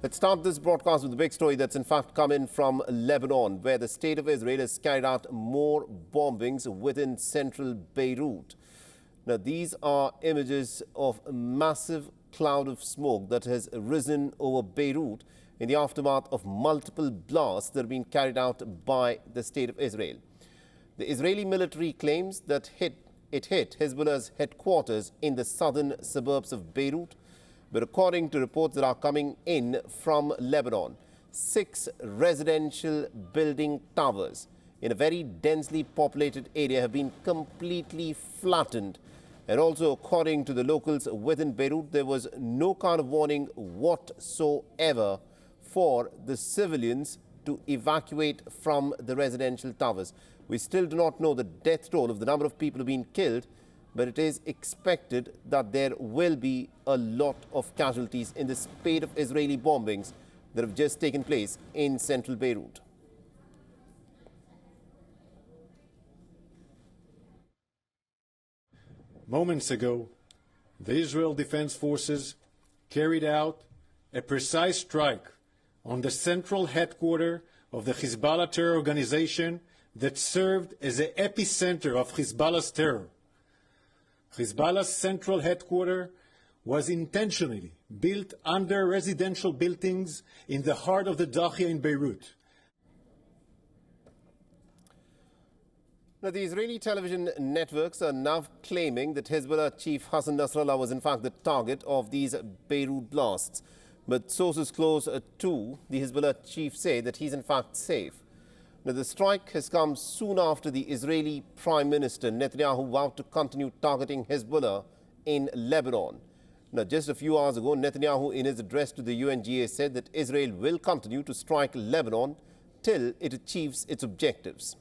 Let's start this broadcast with a big story that's in fact come in from Lebanon, where the state of Israel has carried out more bombings within central Beirut. Now, these are images of a massive cloud of smoke that has risen over Beirut in the aftermath of multiple blasts that have been carried out by the state of Israel. The Israeli military claims that it hit Hezbollah's headquarters in the southern suburbs of Beirut. But according to reports that are coming in from Lebanon, 6 residential building towers in a very densely populated area have been completely flattened. And also, according to the locals within Beirut, there was no kind of warning whatsoever for the civilians to evacuate from the residential towers. We still do not know the death toll of the number of people who have been killed, but it is expected that there will be a lot of casualties in the spate of Israeli bombings that have just taken place in central Beirut. Moments ago, the Israel Defense Forces carried out a precise strike on the central headquarters of the Hezbollah terror organization that served as the epicenter of Hezbollah's terror. Hezbollah's central headquarters was intentionally built under residential buildings in the heart of the Dahia in Beirut. Now, the Israeli television networks are now claiming that Hezbollah chief Hassan Nasrallah was in fact the target of these Beirut blasts. But sources close to the Hezbollah chief say that he's in fact safe. Now, the strike has come soon after the Israeli Prime Minister Netanyahu vowed to continue targeting Hezbollah in Lebanon. Now, just a few hours ago, Netanyahu, in his address to the UNGA, said that Israel will continue to strike Lebanon till it achieves its objectives.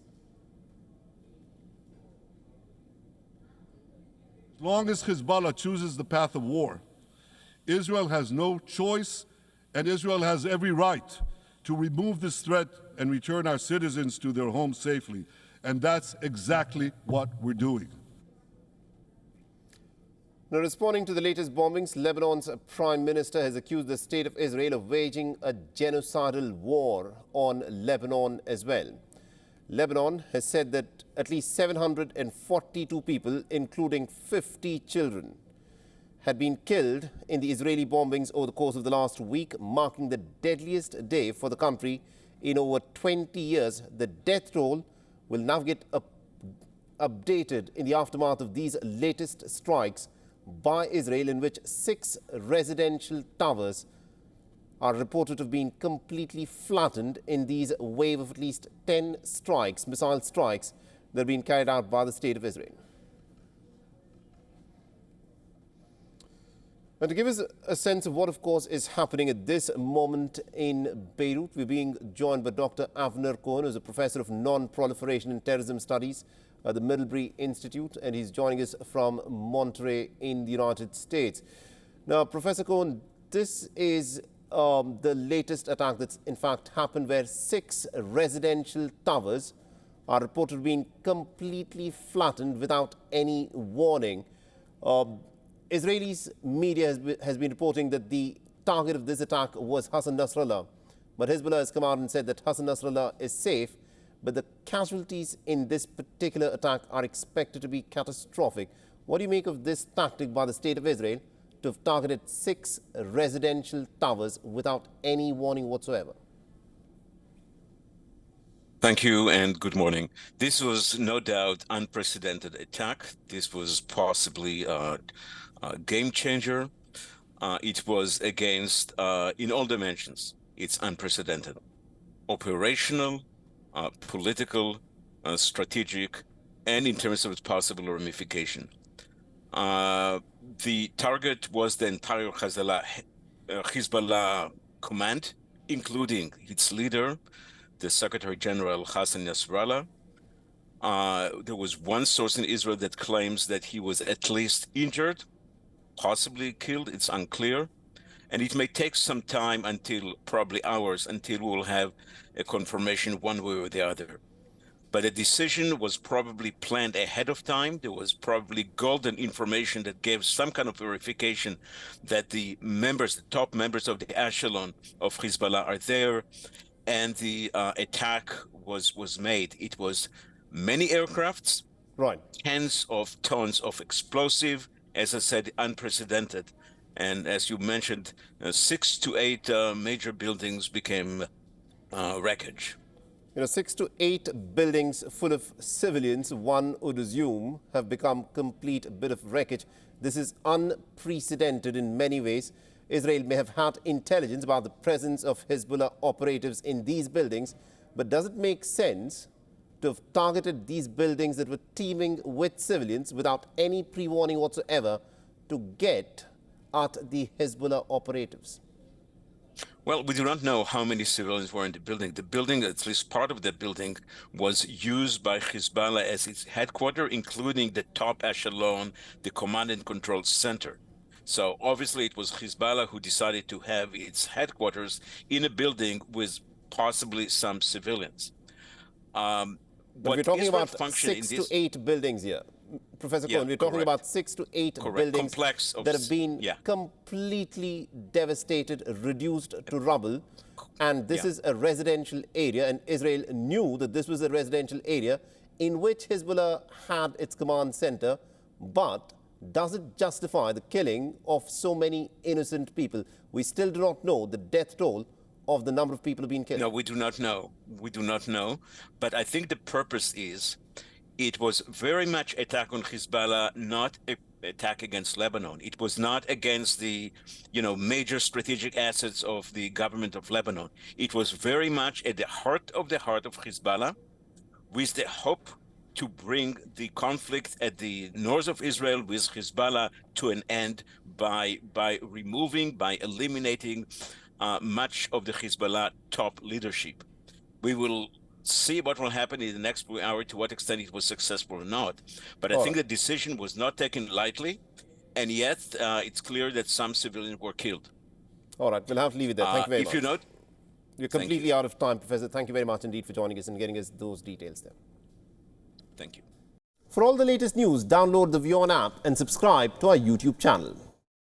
As long as Hezbollah chooses the path of war, Israel has no choice, and Israel has every right to remove this threat and return our citizens to their homes safely. And that's exactly what we're doing. Now, responding to the latest bombings, Lebanon's Prime Minister has accused the state of Israel of waging a genocidal war on Lebanon as well. Lebanon has said that at least 742 people, including 50 children, had been killed in the Israeli bombings over the course of the last week, marking the deadliest day for the country in over 20 years. The death toll will now get updated in the aftermath of these latest strikes by Israel, in which 6 residential towers are reported to have been completely flattened in these wave of at least 10 strikes, missile strikes, that have been carried out by the state of Israel. And to give us a sense of what, of course, is happening at this moment in Beirut, we're being joined by Dr. Avner Cohen, who's a professor of non-proliferation and terrorism studies at the Middlebury Institute, and he's joining us from Monterey in the United States. Now, Professor Cohen, this is the latest attack that's in fact happened, where 6 residential towers are reported to have been completely flattened without any warning. Israelis media has been reporting that the target of this attack was Hassan Nasrallah, but Hezbollah has come out and said that Hassan Nasrallah is safe, but the casualties in this particular attack are expected to be catastrophic. What do you make of this tactic by the state of Israel to have targeted 6 residential towers without any warning whatsoever? Thank you and good morning. This was no doubt unprecedented attack. This was possibly a game changer. It was against, in all dimensions, it's unprecedented. Operational, political, strategic, and in terms of its possible ramification. The target was the entire Hezbollah command, including its leader, the Secretary General Hassan Nasrallah. There was one source in Israel that claims that he was at least injured, possibly killed. It's unclear. And it may take some time, until probably hours, until we will have a confirmation one way or the other. But the decision was probably planned ahead of time. There was probably golden information that gave some kind of verification that the top members of the echelon of Hezbollah are there, and the attack was made. It was many aircrafts, Right. tens of tons of explosive, as I said, unprecedented. And as you mentioned, 6 to 8 major buildings became wreckage. 6 to 8 buildings full of civilians, one would assume, have become complete bit of wreckage. This is unprecedented in many ways. Israel may have had intelligence about the presence of Hezbollah operatives in these buildings, but does it make sense to have targeted these buildings that were teeming with civilians without any pre-warning whatsoever to get at the Hezbollah operatives? Well, we do not know how many civilians were in the building. The building, at least part of the building, was used by Hezbollah as its headquarters, including the top echelon, the command and control center. So obviously it was Hezbollah who decided to have its headquarters in a building with possibly some civilians. But we're talking about 6 to 8 buildings here. Professor Cohen, we're talking about 6 to 8 buildings that have been completely devastated, reduced to rubble. And this is a residential area, and Israel knew that this was a residential area in which Hezbollah had its command center. But does it justify the killing of so many innocent people? We still do not know the death toll of the number of people who have been killed. No, we do not know. We do not know. But I think the purpose is it was very much attack on Hezbollah, not an attack against Lebanon. It was not against the, major strategic assets of the government of Lebanon. It was very much at the heart of Hezbollah, with the hope to bring the conflict at the north of Israel with Hezbollah to an end by eliminating much of the Hezbollah top leadership. We will see what will happen in the next few hours, to what extent it was successful or not. But I think the decision was not taken lightly, and yet it's clear that some civilians were killed. All right, we'll have to leave it there. Thank you very much. If you note, we're completely out of time, Professor. Thank you very much indeed for joining us and getting us those details there. Thank you. For all the latest news, download the WION app and subscribe to our YouTube channel.